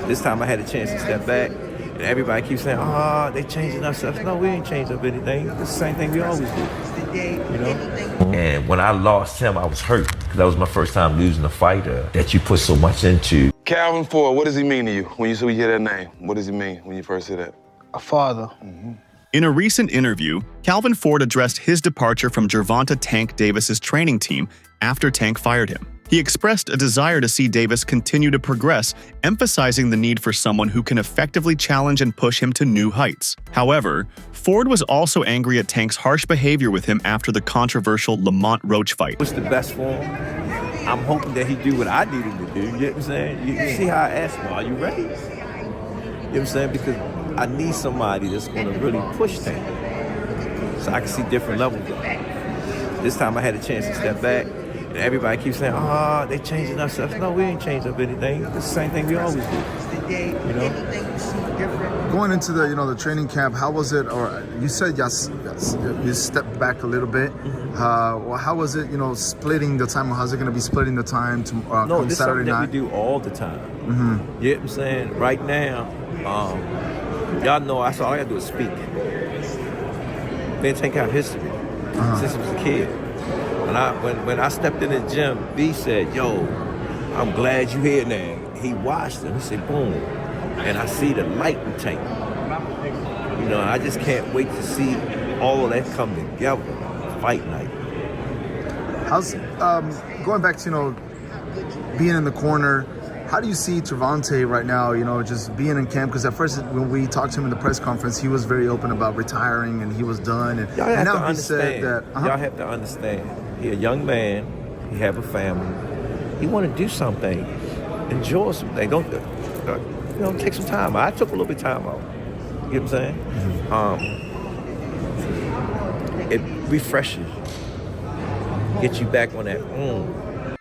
This time I had a chance to step back, and everybody keeps saying, they changing ourselves. No, we ain't changed up anything. It's the same thing we always do, you know? And when I lost him, I was hurt, because that was my first time losing a fighter that you put so much into. Calvin Ford, what does he mean to you when you hear that name? What does he mean when you first hear that? A father. In a recent interview, Calvin Ford addressed his departure from Gervonta Tank Davis's training team after Tank fired him. He expressed a desire to see Davis continue to progress, emphasizing the need for someone who can effectively challenge and push him to new heights. However, Ford was also angry at Tank's harsh behavior with him after the controversial Lamont Roach fight. What's the best for him? I'm hoping that he do what I need him to do. You know what I'm saying? You see how I asked him, are you ready? You know what I'm saying? Because I need somebody that's going to really push Tank, so I can see different levels of it. This time I had a chance to step back, and everybody keeps saying, they changing ourselves. No, we ain't changed up anything. It's the same thing we always do, you know? Going into the, the training camp, how was it? Or you said yes, you stepped back a little bit. Well, how was it, splitting the time? How's it going to be splitting the time to No, this is Saturday something night? that we do all the time. You know what I'm saying? Right now, y'all know all I got to do is speak. Been taking out history since I was a kid. When I stepped in the gym, B said, yo, I'm glad you here now. He watched him. He said, boom. And I see the light in Tank. I just can't wait to see all of that come together. Fight night. How's going back to being in the corner? How do you see Gervonta right now? Just being in camp, because at first when we talked to him in the press conference, he was very open about retiring and he was done. And now he said that y'all have to understand. He a young man. He have a family. He want to do something. Enjoy something. Don't take some time. I took a little bit of time out. You know what I'm saying? It refreshes you. Get you back on that.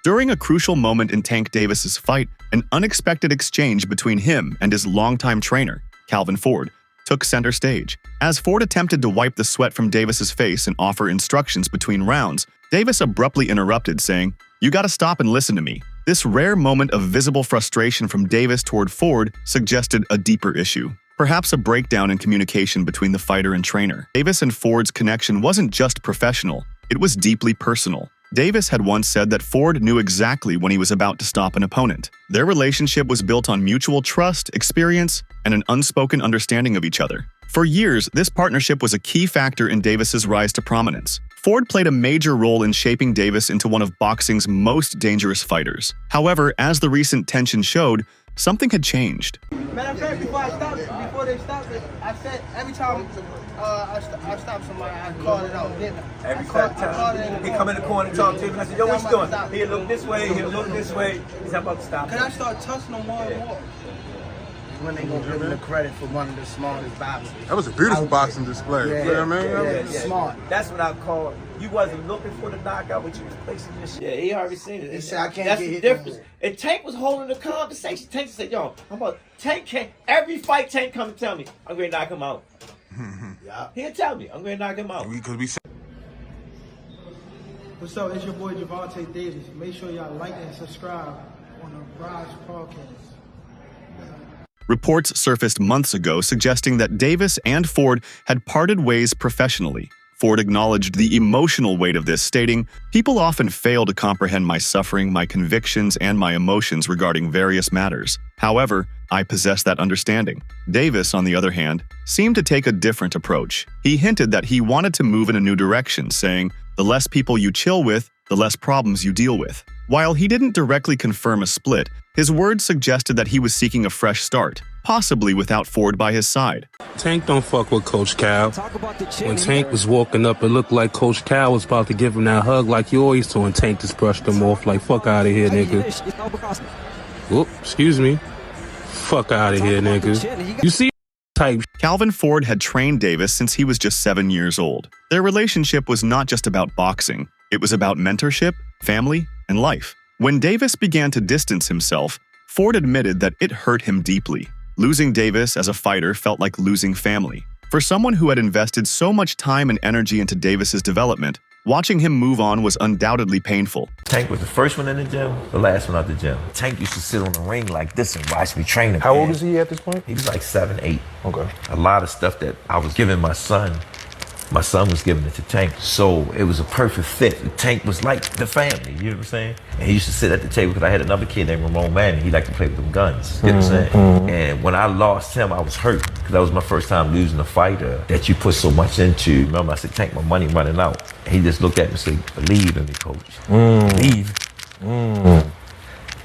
During a crucial moment in Tank Davis's fight, an unexpected exchange between him and his longtime trainer, Calvin Ford, took center stage. As Ford attempted to wipe the sweat from Davis's face and offer instructions between rounds, Davis abruptly interrupted, saying, "You gotta stop and listen to me." This rare moment of visible frustration from Davis toward Ford suggested a deeper issue. Perhaps a breakdown in communication between the fighter and trainer. Davis and Ford's connection wasn't just professional, it was deeply personal. Davis had once said that Ford knew exactly when he was about to stop an opponent. Their relationship was built on mutual trust, experience, and an unspoken understanding of each other. For years, this partnership was a key factor in Davis's rise to prominence. Ford played a major role in shaping Davis into one of boxing's most dangerous fighters. However, as the recent tension showed, something had changed. Matter of fact, before they stopped it, I said every time I stopped somebody, I called it out, didn't I? Every time he come in the corner and talk to him, I said, yo, what you doing? He'll look this way, he'll look this way. He's about to stop. Can I start touching them more and more? When they gonna give him the credit for one of the smartest boxers. that was a beautiful boxing display. Yeah, You know what I mean? yeah, smart. That's what I call it. You wasn't looking for the knockout, but you was placing this shit. Yeah, he already seen it. He said, I can't That's get the hit difference. no more. And Tank was holding the conversation. Tank said, yo, Tank can't, every fight Tank come and tell me, I'm going to knock him out. Yeah. He'll tell me, I'm going to knock him out. What's up? It's your boy Gervonta Davis. Make sure y'all like and subscribe on the Rise Podcast. Reports surfaced months ago suggesting that Davis and Ford had parted ways professionally. Ford acknowledged the emotional weight of this, stating, "People often fail to comprehend my suffering, my convictions, and my emotions regarding various matters. However, I possess that understanding." Davis, on the other hand, seemed to take a different approach. He hinted that he wanted to move in a new direction, saying, "The less people you chill with, the less problems you deal with." While he didn't directly confirm a split, his words suggested that he was seeking a fresh start, possibly without Ford by his side. Tank don't fuck with Coach Cal. When Tank was walking up, it looked like Coach Cal was about to give him that hug like you always do, and Tank just brushed him off like, fuck out of here, nigga. Whoop, excuse me. Fuck out of here, nigga. You see type. Calvin Ford had trained Davis since he was just 7 years old. Their relationship was not just about boxing. It was about mentorship, family, and life. When Davis began to distance himself, Ford admitted that it hurt him deeply. Losing Davis as a fighter felt like losing family. For someone who had invested so much time and energy into Davis's development, Watching him move on was undoubtedly painful. Tank was the first one in the gym, the last one out the gym. Tank used to sit on the ring like this and watch me train him. How old is he at this point? He was like 7, 8. Okay. A lot of stuff that I was giving my son was giving it to Tank. So it was a perfect fit. Tank was like the family, you know what I'm saying? And he used to sit at the table because I had another kid named Ramon Manning. He liked to play with them guns, you know what I'm saying? And when I lost him, I was hurt because that was my first time losing a fighter that you put so much into. Remember, I said, Tank, my money running out. And he just looked at me and said, believe in me, coach. Believe.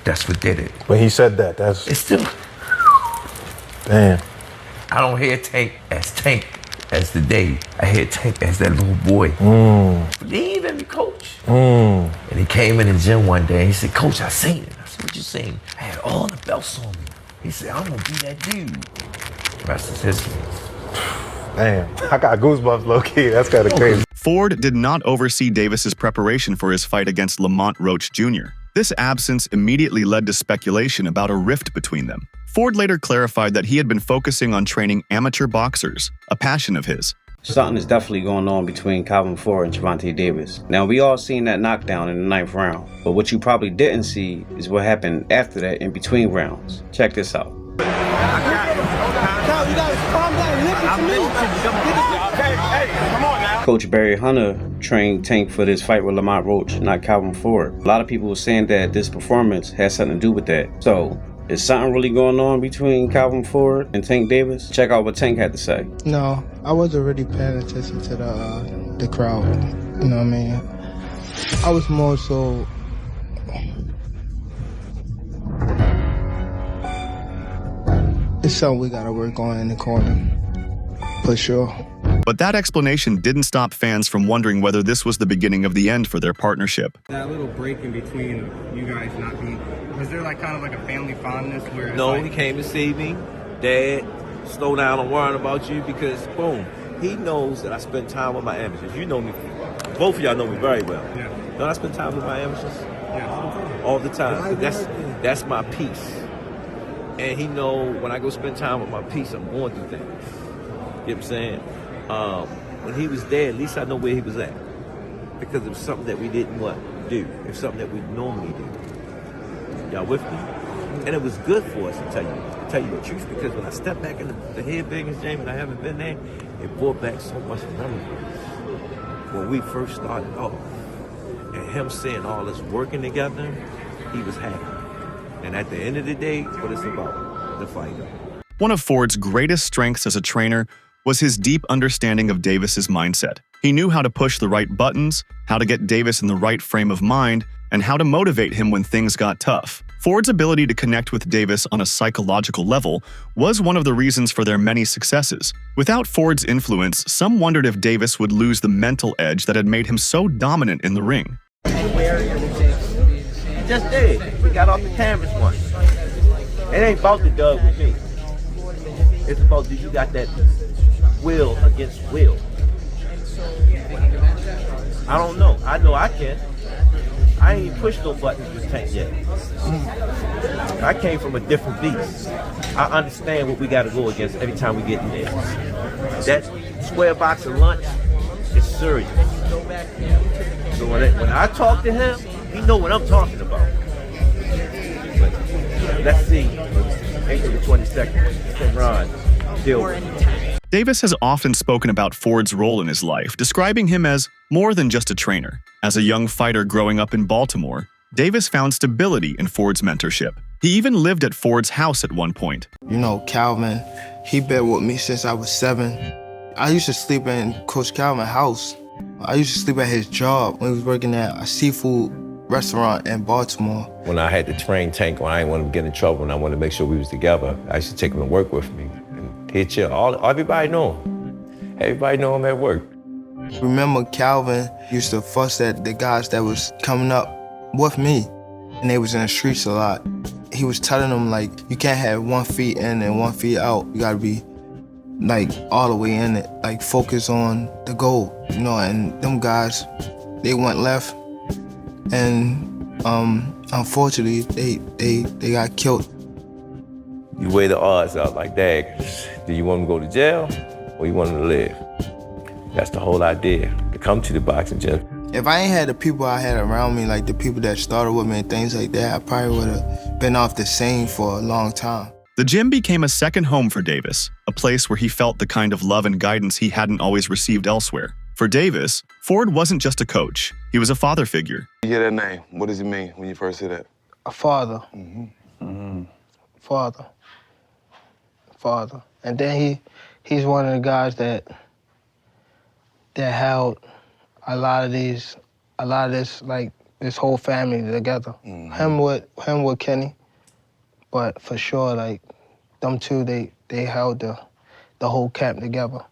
That's what did it. When he said that, that's... It's still... Damn. I don't hear Tank as the day. I hear Tank as that little boy. Believe in me, coach. And he came in the gym one day and he said, Coach, I seen it. I said, what you seen? I had all the belts on me. He said, I'm gonna be that dude. The rest is history. Damn. I got goosebumps low-key. That's kind of crazy. Ford did not oversee Davis's preparation for his fight against Lamont Roach Jr. This absence immediately led to speculation about a rift between them. Ford later clarified that he had been focusing on training amateur boxers, a passion of his. Something is definitely going on between Calvin Ford and Gervonta Davis. Now, we all seen that knockdown in the 9th round, but what you probably didn't see is what happened after that in between rounds. Check this out. You guys calm down. Listen to me. Hey, come on now. Coach Barry Hunter trained Tank for this fight with Lamont Roach, not Calvin Ford. A lot of people were saying that this performance has something to do with that. So, is something really going on between Calvin Ford and Tank Davis? Check out what Tank had to say. No, I wasn't really paying attention to the crowd. You know what I mean? I was more so... It's something we gotta work on in the corner, for sure. But that explanation didn't stop fans from wondering whether this was the beginning of the end for their partnership. That little break in between you guys not being, was there like kind of like a family fondness where? No, like, he came to see me. Dad, slow down on worrying about you because, boom, he knows that I spend time with my amateurs. You know me. Both of y'all know me very well. Yeah. Don't I spend time with my amateurs? Yeah. All the time. That's my peace. And he know when I go spend time with my peace, I'm going through things. You know what I'm saying? When he was there, at least I know where he was at. Because it was something that we didn't do. It's something that we normally do. Y'all with me? And it was good for us to tell you the truth, because when I stepped back in the head biggest gym and I haven't been there, it brought back so much memories. When we first started off, and him seeing all us working together, he was happy. And at the end of the day, it's what it's about, the fight. One of Ford's greatest strengths as a trainer was his deep understanding of Davis's mindset. He knew how to push the right buttons, how to get Davis in the right frame of mind, and how to motivate him when things got tough. Ford's ability to connect with Davis on a psychological level was one of the reasons for their many successes. Without Ford's influence, some wondered if Davis would lose the mental edge that had made him so dominant in the ring. Just did. We got off the cameras once. It ain't about the dub with me. It's about, do you got that will against will? I don't know. I know I can. I ain't pushed no buttons with Tank yet. I came from a different beast. I understand what we got to go against every time we get in there. That square box of lunch is serious. So when I talk to him, he know what I'm talking about. But let's see. April the 22nd, Tehran, deal with it. Davis has often spoken about Ford's role in his life, describing him as more than just a trainer. As a young fighter growing up in Baltimore, Davis found stability in Ford's mentorship. He even lived at Ford's house at one point. You know, Calvin, he been with me since I was 7. I used to sleep in Coach Calvin's house. I used to sleep at his job when he was working at a seafood restaurant in Baltimore. When I had to train Tank, when I didn't want him to get in trouble and I wanted to make sure we was together, I used to take him to work with me. And he'd chill. Everybody know him. Everybody know him at work. Remember, Calvin used to fuss at the guys that was coming up with me, and they was in the streets a lot. He was telling them, like, you can't have 1 foot in and 1 foot out. You gotta be, like, all the way in it. Like, focus on the goal, you know, and them guys, they went left, and unfortunately, they got killed. You weigh the odds out like that. Do you want him to go to jail or you want him to live? That's the whole idea, to come to the boxing gym If I ain't had the people I had around me, like the people that started with me and things like that, I probably would have been off the scene for a long time. The gym became a second home for Davis, a place where he felt the kind of love and guidance he hadn't always received elsewhere. For Davis, Ford wasn't just a coach, he was a father figure. You hear that name, what does it mean when you first hear that? A father. Mm-hmm. Father. Father. And then he's one of the guys that held a lot of this, like, this whole family together. Mm-hmm. Him with Kenny, but for sure, like, them two, they held the whole camp together,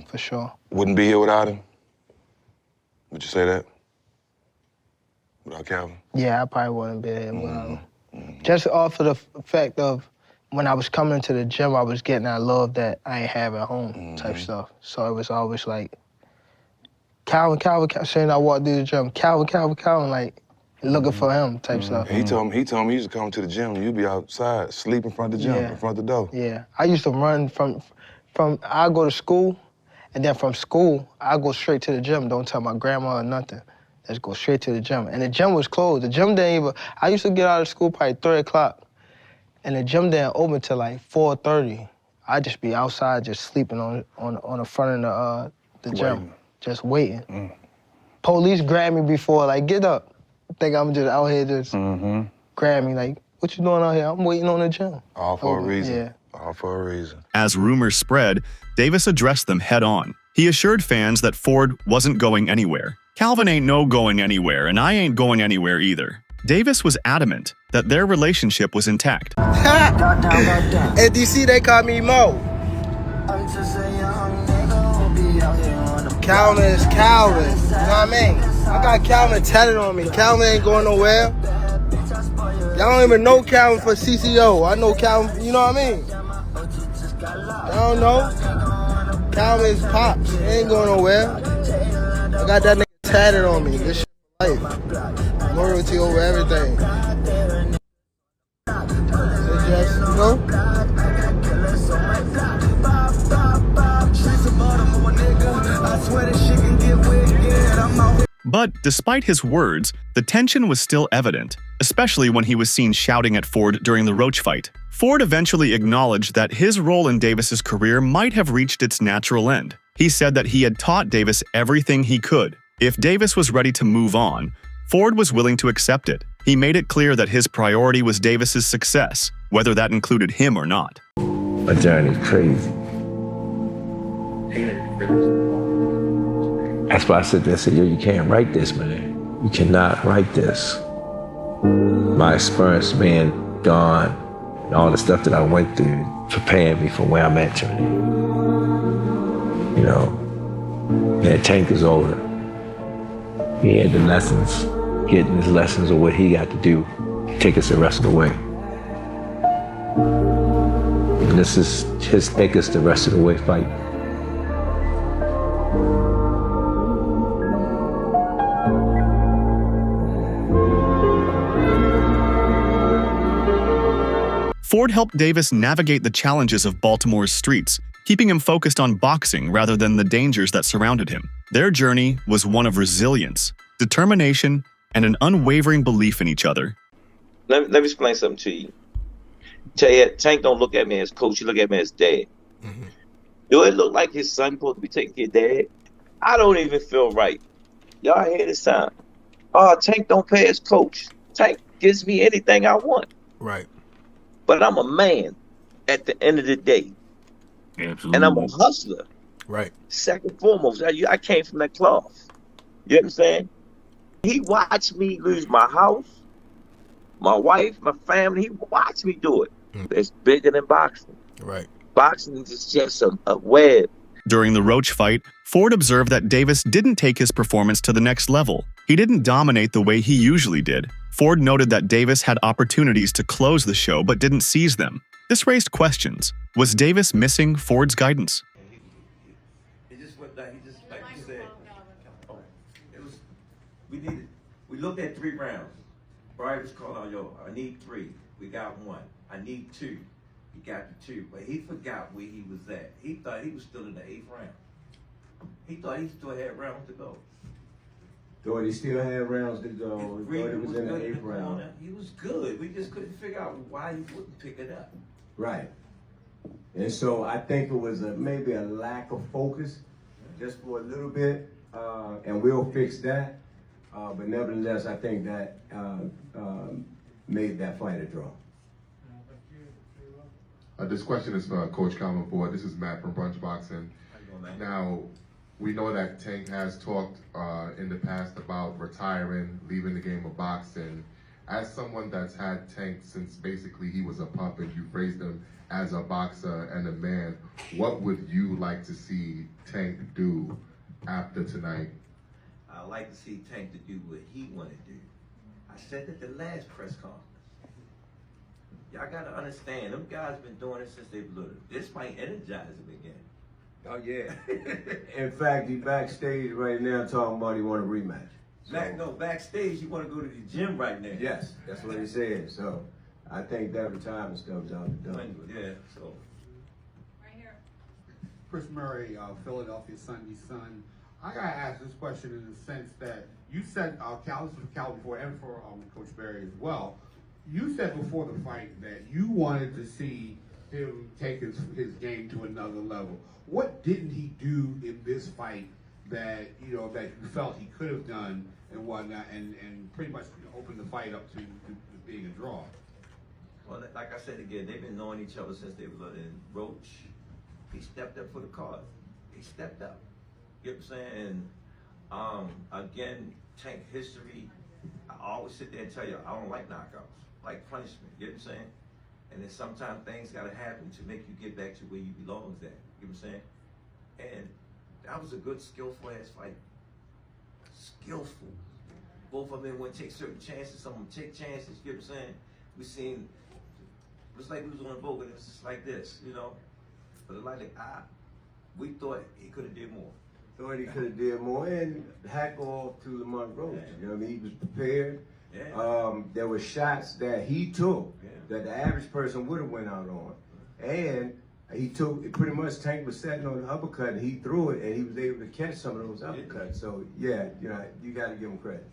for sure. Wouldn't be here without him? Would you say that? Without Calvin? Yeah, I probably wouldn't be here without him. Just off of the fact of when I was coming to the gym, I was getting that love that I ain't have at home type stuff. So it was always like, Calvin, saying I walked through the gym, Calvin, like, looking for him type stuff. He told me he used to come to the gym and you'd be outside, sleep in front of the gym, in front of the door. Yeah, I used to run from I go to school, and then from school, I go straight to the gym, don't tell my grandma or nothing. Just go straight to the gym. And the gym was closed. The gym didn't even, I used to get out of school probably 3 o'clock, and the gym didn't open till like 4:30. I'd just be outside just sleeping on the front of the gym, just waiting. Police grabbed me before, like, get up. Think I'm just out here just grab me, like, what you doing out here? I'm waiting on the gym. All for a reason. Yeah. All for a reason. As rumors spread, Davis addressed them head on. He assured fans that Ford wasn't going anywhere. Calvin ain't no going anywhere, and I ain't going anywhere either. Davis was adamant that their relationship was intact. At DC, they call me Mo. Calvin is Calvin, you know what I mean? I got Calvin tatted on me. Calvin ain't going nowhere. Y'all don't even know Calvin for CCO. I know Calvin, you know what I mean? Y'all don't know. Calvin is Pops. He ain't going nowhere. I got that nigga tatted on me. This shit for life. Loyalty over everything. It's just, you know? But despite his words, the tension was still evident, especially when he was seen shouting at Ford during the Roach fight. Ford eventually acknowledged that his role in Davis's career might have reached its natural end. He said that he had taught Davis everything he could. If Davis was ready to move on, Ford was willing to accept it. He made it clear that his priority was Davis's success, whether that included him or not. My journey's crazy. That's why I said that. I said, yo, you can't write this, man. You cannot write this. My experience being gone and all the stuff that I went through prepared me for where I'm at today. You know, that Tank is older. He had the lessons, getting his lessons of what he got to do, take us the rest of the way. And this is his take us the rest of the way fight. Ford helped Davis navigate the challenges of Baltimore's streets, keeping him focused on boxing rather than the dangers that surrounded him. Their journey was one of resilience, determination, and an unwavering belief in each other. Let me explain something to you. Tank don't look at me as coach, he look at me as dad. Do it look like his son supposed to be taking care of dad? I don't even feel right. Y'all hear this time? Oh, Tank don't pay his coach. Tank gives me anything I want. Right. But I'm a man at the end of the day. Absolutely. And I'm a hustler. Right. Second and foremost, I came from that cloth. You know what I'm saying? He watched me lose my house, my wife, my family. He watched me do it. It's bigger than boxing. Right. Boxing is just a web. During the Roach fight, Ford observed that Davis didn't take his performance to the next level. He didn't dominate the way he usually did. Ford noted that Davis had opportunities to close the show but didn't seize them. This raised questions. Was Davis missing Ford's guidance? It just went like you said. It was we looked at 3 rounds. Brian was calling out, yo, I need 3. We got 1. I need 2. He got the 2. But he forgot where he was at. He thought he was still in the 8th round. He thought he still had rounds to go. Thought he still had rounds to go. Thought he was in the 8th round. He was good. We just couldn't figure out why he wouldn't pick it up. Right. And so I think it was maybe a lack of focus just for a little bit, and we'll fix that. But nevertheless, I think that made that fight a draw. This question is for Coach Calvin Ford. This is Matt from Brunch Boxing. Now, we know that Tank has talked in the past about retiring, leaving the game of boxing. As someone that's had Tank since basically he was a puppet, you phrased him as a boxer and a man, what would you like to see Tank do after tonight? I like to see Tank to do what he want to do. I said at the last press conference. Y'all got to understand, them guys been doing it since they were little. This might energize them again. Oh, yeah. In fact, he backstage right now talking about he want a rematch. So, backstage, you want to go to the gym right now. yes, that's what he said. So I think that retirement stuff is out the door. Yeah, so. Chris Murray, Philadelphia Sunday Sun. I gotta ask this question in the sense that you said, Cal, this was Cal before, and for Coach Berry as well. You said before the fight that you wanted to see him take his game to another level. What didn't he do in this fight that that you felt he could have done and whatnot, and pretty much opened the fight up to being a draw? Well, like I said again, they've been knowing each other since they were little. And Roach, he stepped up for the cause. He stepped up. You know what I'm saying? And again, Tank history. I always sit there and tell you I don't like knockouts, like punishment. You know what I'm saying? And then sometimes things got to happen to make you get back to where you belong at. You know what I'm saying? And that was a good, skillful ass fight. Skillful. Both of them wouldn't take certain chances. Some of them take chances. You know what I'm saying? We seen. It was like we was on a boat, and it was just like this, But we thought he could have did more. Thought he could have did more, and hack off to Lamont Roach. Yeah. You know what I mean? He was prepared. Yeah. There were shots that he took that the average person would have went out on, and he took pretty much. Tank was sitting on the uppercut, and he threw it, and he was able to catch some of those uppercuts. So yeah, you got to give him credit.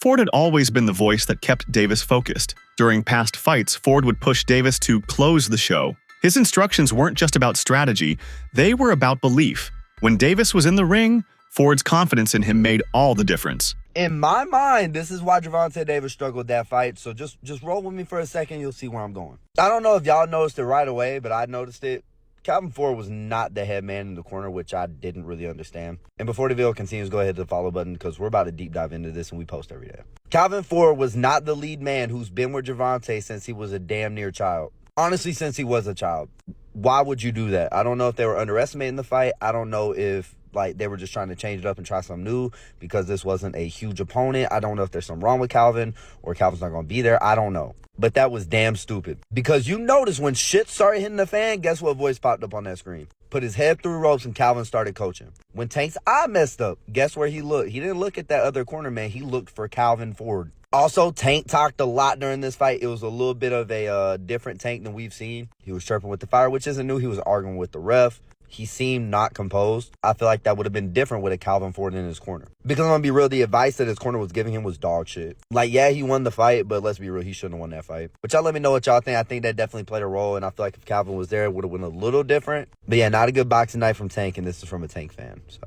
Ford had always been the voice that kept Davis focused. During past fights, Ford would push Davis to close the show. His instructions weren't just about strategy, they were about belief. When Davis was in the ring, Ford's confidence in him made all the difference. In my mind, this is why Gervonta Davis struggled that fight, so just roll with me for a second, you'll see where I'm going. I don't know if y'all noticed it right away, but I noticed it. Calvin Ford was not the head man in the corner, which I didn't really understand. And before the video continues, go ahead to the follow button because we're about to deep dive into this and we post every day. Calvin Ford was not the lead man who's been with Gervonta since he was a damn near child. Honestly, since he was a child. Why would you do that? I don't know if they were underestimating the fight. I don't know if they were just trying to change it up and try something new because this wasn't a huge opponent. I don't know if there's something wrong with Calvin or Calvin's not going to be there. I don't know. But that was damn stupid. Because you notice when shit started hitting the fan, guess what voice popped up on that screen? Put his head through ropes and Calvin started coaching. When Tank's eye messed up, guess where he looked? He didn't look at that other corner man. He looked for Calvin Ford. Also, Tank talked a lot during this fight. It was a little bit of a different Tank than we've seen. He was chirping with the fire, which isn't new. He was arguing with the ref. He seemed not composed. I feel like that would have been different with a Calvin Ford in his corner. Because I'm going to be real, the advice that his corner was giving him was dog shit. Yeah, he won the fight, but let's be real, he shouldn't have won that fight. But y'all let me know what y'all think. I think that definitely played a role, and I feel like if Calvin was there, it would have been a little different. But yeah, not a good boxing night from Tank, and this is from a Tank fan. So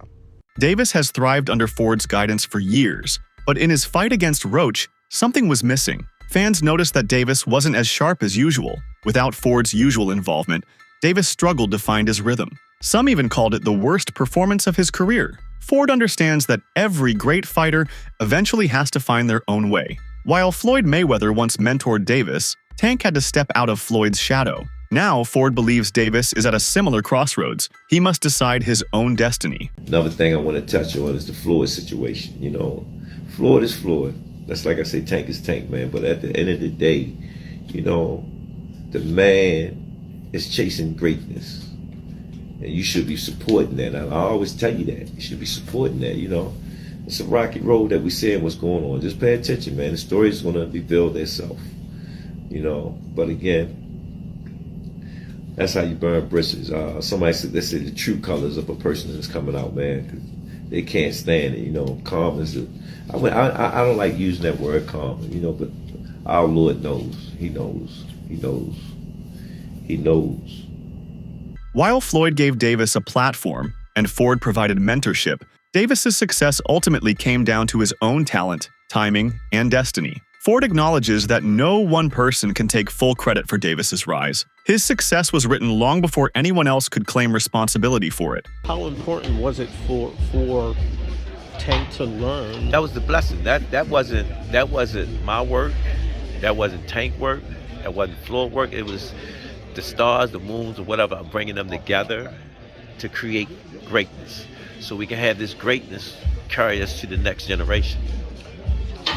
Davis has thrived under Ford's guidance for years, but in his fight against Roach, something was missing. Fans noticed that Davis wasn't as sharp as usual. Without Ford's usual involvement, Davis struggled to find his rhythm. Some even called it the worst performance of his career. Ford understands that every great fighter eventually has to find their own way. While Floyd Mayweather once mentored Davis, Tank had to step out of Floyd's shadow. Now, Ford believes Davis is at a similar crossroads. He must decide his own destiny. Another thing I want to touch on is the Floyd situation. Floyd is Floyd. That's like I say, Tank is Tank, man. But at the end of the day, the man is chasing greatness. And you should be supporting that. I always tell you that. You should be supporting that, It's a rocky road that we're seeing what's going on. Just pay attention, man. The story is going to reveal itself, But again, that's how you burn bridges. Somebody said, they say the true colors of a person is coming out, man. they can't stand it. You know, calm is I don't like using that word calm. You know, but our Lord knows. He knows. He knows. He knows. While Floyd gave Davis a platform and Ford provided mentorship, Davis's success ultimately came down to his own talent, timing, and destiny. Ford acknowledges that no one person can take full credit for Davis's rise. His success was written long before anyone else could claim responsibility for it. How important was it for Tank to learn? That was the blessing. That wasn't my work. That wasn't Tank work. That wasn't Floyd work. It was the stars, the moons, or whatever, bringing them together to create greatness. So we can have this greatness carry us to the next generation.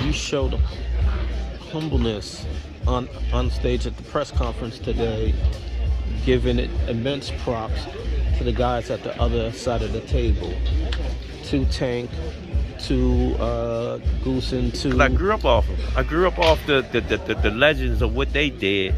You showed humbleness on stage at the press conference today, giving it immense props to the guys at the other side of the table, to Tank, to Goose, and to... I grew up off them. I grew up off the legends of what they did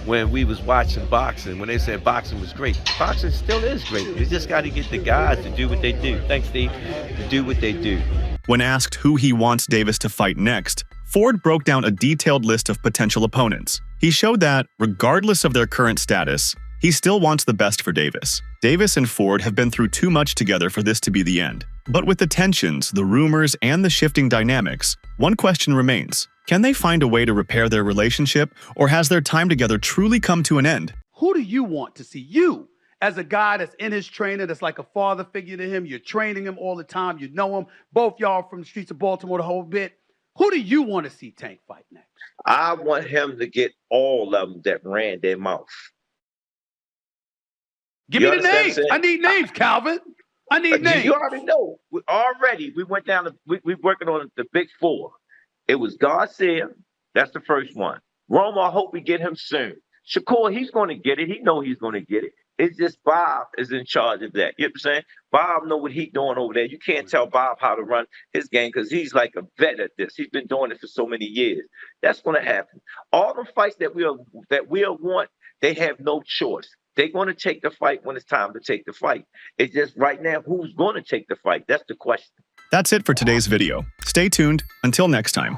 when we was watching boxing, when they said boxing was great. Boxing still is great. You just got to get the guys to do what they do. Thanks, Steve. To do what they do. When asked who he wants Davis to fight next, Ford broke down a detailed list of potential opponents. He showed that, regardless of their current status, he still wants the best for Davis. Davis and Ford have been through too much together for this to be the end. But with the tensions, the rumors, and the shifting dynamics, one question remains. Can they find a way to repair their relationship, or has their time together truly come to an end? Who do you want to see? You, as a guy that's in his trainer, that's like a father figure to him, you're training him all the time, you know him, both y'all from the streets of Baltimore the whole bit. Who do you want to see Tank fight next? I want him to get all of them that ran their mouth. Give me the names. I need names, Calvin. I need names. You already know. We went down to, we working on the big four. It was Garcia. That's the first one. Roma, I hope we get him soon. Shakur, he's going to get it. He know he's going to get it. It's just Bob is in charge of that. You know what I'm saying? Bob know what he's doing over there. You can't tell Bob how to run his game because he's like a vet at this. He's been doing it for so many years. That's going to happen. All the fights that we'll want, they have no choice. They're going to take the fight when it's time to take the fight. It's just right now, who's going to take the fight? That's the question. That's it for today's video. Stay tuned. Until next time.